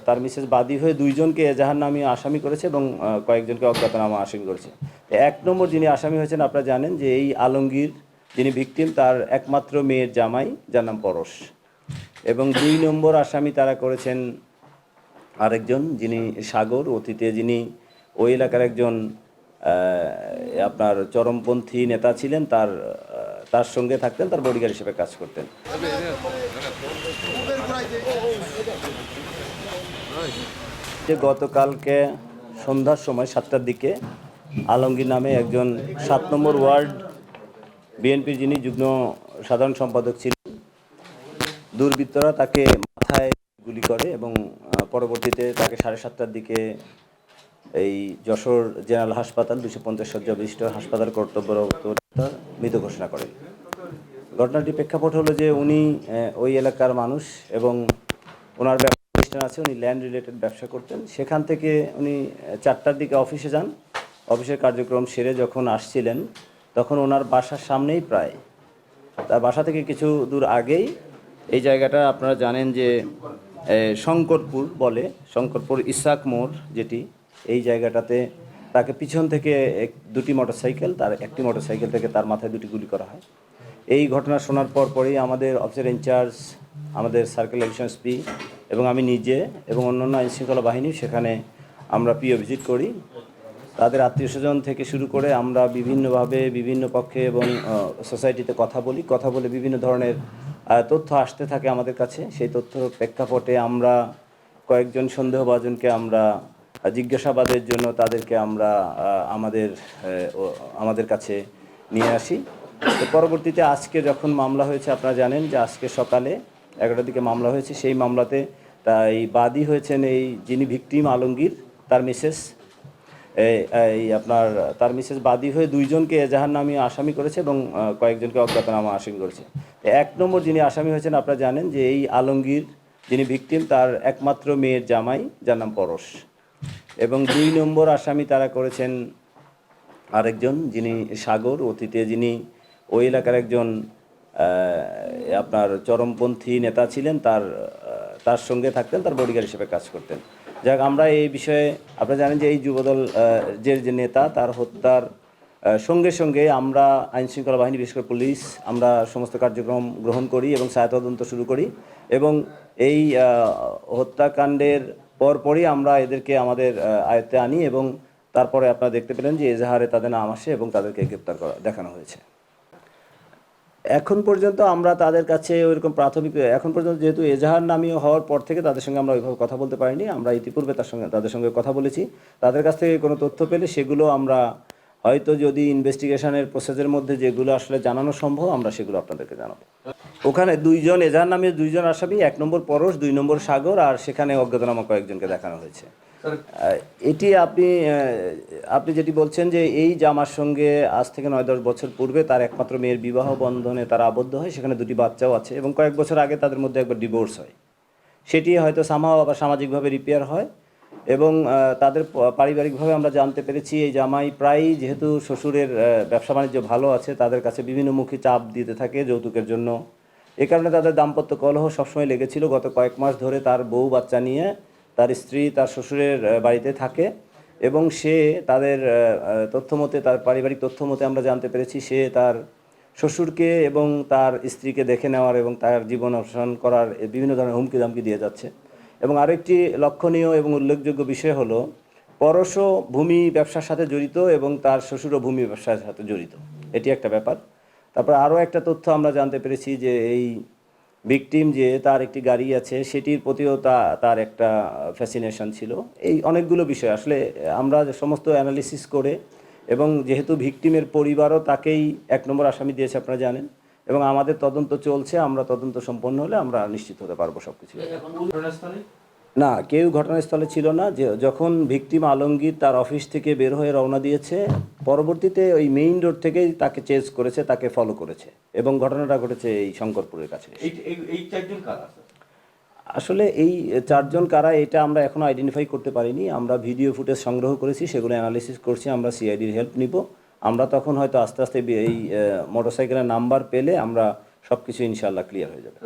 তার মিসেস বাদী হয়ে দুইজনকে এজাহার নামে আসামি করেছে এবং কয়েকজনকে অজ্ঞাতনামা আসামি করেছে। এক নম্বর যিনি আসামি হয়েছেন আপনারা জানেন যে এই আলমগীর যিনি ভিকটিম তার একমাত্র মেয়ের জামাই, যার নাম পরশ। এবং ২ নম্বর আসামি তারা করেছেন আরেকজন যিনি সাগর, অতীতে যিনি ওই এলাকার একজন আপনার চরমপন্থী নেতা ছিলেন, তার সঙ্গে থাকতেন, তার বডিগার্ড হিসেবে কাজ করতেন। যে গতকালকে সন্ধ্যার সময় ৭টার দিকে আলমগীর নামে একজন ৭ নম্বর ওয়ার্ড বিএনপির যিনি যুগ্ম সাধারণ সম্পাদক ছিলেন, দুর্বৃত্তরা তাকে মাথায় গুলি করে এবং পরবর্তীতে তাকে 7:30টার দিকে এই যশোর জেনারেল হাসপাতাল 250 শয্যা বিশিষ্ট হাসপাতাল কর্তব্যরত মৃত ঘোষণা করেন। ঘটনাটির প্রেক্ষাপট হলো যে উনি ওই এলাকার মানুষ এবং ওনার ব্যবসা প্রতিষ্ঠান আছে, উনি ল্যান্ড রিলেটেড ব্যবসা করতেন। সেখান থেকে উনি 4টার দিকে অফিসে যান। অফিসের কার্যক্রম সেরে যখন আসছিলেন তখন ওনার বাসার সামনেই, প্রায় তার বাসা থেকে কিছু দূর আগেই, এই জায়গাটা আপনারা জানেন যে শঙ্করপুর বলে, শঙ্করপুর ইসাক মোড় যেটি, এই জায়গাটাতে তাকে পিছন থেকে দুটি মোটরসাইকেল, তার একটি মোটরসাইকেল থেকে তার মাথায় 2টি গুলি করা হয়। এই ঘটনা শোনার পরেই আমাদের অফিসার ইনচার্জ, আমাদের সার্কেল ডিভিশন এসপি এবং আমি নিজে এবং অন্যান্য আইনশৃঙ্খলা বাহিনী সেখানে আমরা পিও ভিজিট করি। তাদের আত্মীয়স্বজন থেকে শুরু করে আমরা বিভিন্নভাবে বিভিন্ন পক্ষে এবং সোসাইটিতে কথা বলে বিভিন্ন ধরনের তথ্য আসতে থাকে আমাদের কাছে। সেই তথ্য প্রেক্ষাপটে আমরা কয়েকজন সন্দেহভাজনকে আমরা জিজ্ঞাসাবাদের জন্য তাদেরকে আমরা আমাদের কাছে নিয়ে আসি। তো পরবর্তীতে আজকে যখন মামলা হয়েছে, আপনারা জানেন যে আজকে সকালে 11টার দিকে মামলা হয়েছে। সেই মামলাতে তাই বাদী হয়েছেন এই যিনি ভিকটিম আলমগীর, তার মিসেস তার মিসেস বাদী হয়ে দুইজনকে এজাহার নামে আসামি করেছে এবং কয়েকজনকে অজ্ঞাতনামা আসামি করেছে। এক নম্বর যিনি আসামি হয়েছেন আপনারা জানেন যে এই আলমগীর যিনি ভিকটিম তার একমাত্র মেয়ের জামাই, যার নাম পরশ। এবং 2 নম্বর আসামি তারা করেছেন আরেকজন যিনি সাগর, অতীতে যিনি ওই এলাকার একজন চরমপন্থী নেতা ছিলেন, তার সঙ্গে থাকতেন, তার বডিগার্ড হিসেবে কাজ করতেন। যাক, আমরা এই বিষয়ে আপনারা জানেন যে এই যুবদল যে নেতা, তার হত্যার সঙ্গে সঙ্গে আমরা আইনশৃঙ্খলা বাহিনী, বিশেষ করে পুলিশ, আমরা সমস্ত কার্যক্রম গ্রহণ করি এবং ছায়া তদন্ত শুরু করি। এবং এই হত্যাকাণ্ডের পরপরই আমরা এদেরকে আমাদের আয়ত্তে আনি এবং তারপরে আপনারা দেখতে পেলেন যে এজাহারে তাদের নাম আসে এবং তাদেরকে গ্রেপ্তার দেখানো হয়েছে। এখন পর্যন্ত আমরা তাদের কাছে ওইরকম এখন পর্যন্ত যেহেতু এজাহার নামীয় হওয়ার পর থেকে তাদের সঙ্গে আমরা ওইভাবে কথা বলতে পারিনি। আমরা ইতিপূর্বে তাদের সঙ্গে কথা বলেছি। তাদের কাছ থেকে কোনো তথ্য পেলে সেগুলো আমরা হয়তো, যদি ইনভেস্টিগেশনের প্রসেসের মধ্যে যেগুলো আসলে জানানো সম্ভব, আমরা সেগুলো আপনাদেরকে জানাবো। ওখানে এজাহার নামে 2জন আসামি, 1 নম্বর পরশ, 2 নম্বর সাগর, আর সেখানে অজ্ঞাতনামা কয়েকজনকে দেখানো হয়েছে। এটি আপনি যেটি বলছেন যে এই জামার সঙ্গে আজ থেকে 9-10 বছর পূর্বে তার একমাত্র মেয়ের বিবাহ বন্ধনে তারা আবদ্ধ হয়, সেখানে 2টি বাচ্চাও আছে এবং কয়েক বছর আগে তাদের মধ্যে একবার ডিভোর্স হয়। সেটি হয়তো সামহাও আবার সামাজিকভাবে রিপেয়ার হয় এবং তাদের পারিবারিকভাবে আমরা জানতে পেরেছি এই জামাই প্রায়ই, যেহেতু শ্বশুরের ব্যবসা বাণিজ্য ভালো আছে, তাদের কাছে বিভিন্নমুখী চাপ দিতে থাকে যৌতুকের জন্য। এ কারণে তাদের দাম্পত্য কলহ সবসময় লেগেছিল। গত কয়েক মাস ধরে তার বউ বাচ্চা নিয়ে তার স্ত্রী তার শ্বশুরের বাড়িতে থাকে এবং সে তাদের তথ্যমতে, তার পারিবারিক তথ্যমতে আমরা জানতে পেরেছি সে তার শ্বশুরকে এবং তার স্ত্রীকে দেখে নেওয়ার এবং তার জীবন অবসান করার বিভিন্ন ধরনের হুমকি দামকি দিয়ে যাচ্ছে। এবং আরেকটি লক্ষণীয় এবং উল্লেখযোগ্য বিষয় হলো, পরশও ভূমি ব্যবসার সাথে জড়িত এবং তার শ্বশুরও ভূমি ব্যবসার সাথে জড়িত। এটি একটা ব্যাপার। তারপর আরও একটা তথ্য আমরা জানতে পেরেছি যে এই ভিকটিম যে তার একটি গাড়ি আছে, সেটির প্রতিও তার একটা ফ্যাসিনেশন ছিল। এই অনেকগুলো বিষয় আসলে আমরা সমস্ত অ্যানালিসিস করে, এবং যেহেতু ভিকটিমের পরিবারও তাকেই 1 নম্বর আসামি দিয়েছে আপনারা জানেন, এবং আমাদের তদন্ত চলছে, আমরা তদন্ত সম্পন্ন হলে আমরা নিশ্চিত হতে পারবো সব কিছু। না, কেউ ঘটনাস্থলে ছিল না। যখন ভিকটিম আলমগীর তার অফিস থেকে বের হয়ে রওনা দিয়েছে, পরবর্তীতে ওই মেইন রোড থেকেই তাকে চেজ করেছে, তাকে ফলো করেছে এবং ঘটনাটা ঘটেছে এই শঙ্করপুরের কাছে। আসলে এই 4 জন কারা, এটা আমরা এখনও আইডেন্টিফাই করতে পারিনি। আমরা ভিডিও ফুটেজ সংগ্রহ করেছি, সেগুলো অ্যানালিসিস করছি, আমরা সিআইডির হেল্প নিব। আমরা তখন হয়তো আস্তে আস্তে এই মোটরসাইকেলের নাম্বার পেলে আমরা সব কিছু ইনশাআল্লাহ ক্লিয়ার হয়ে যাবে।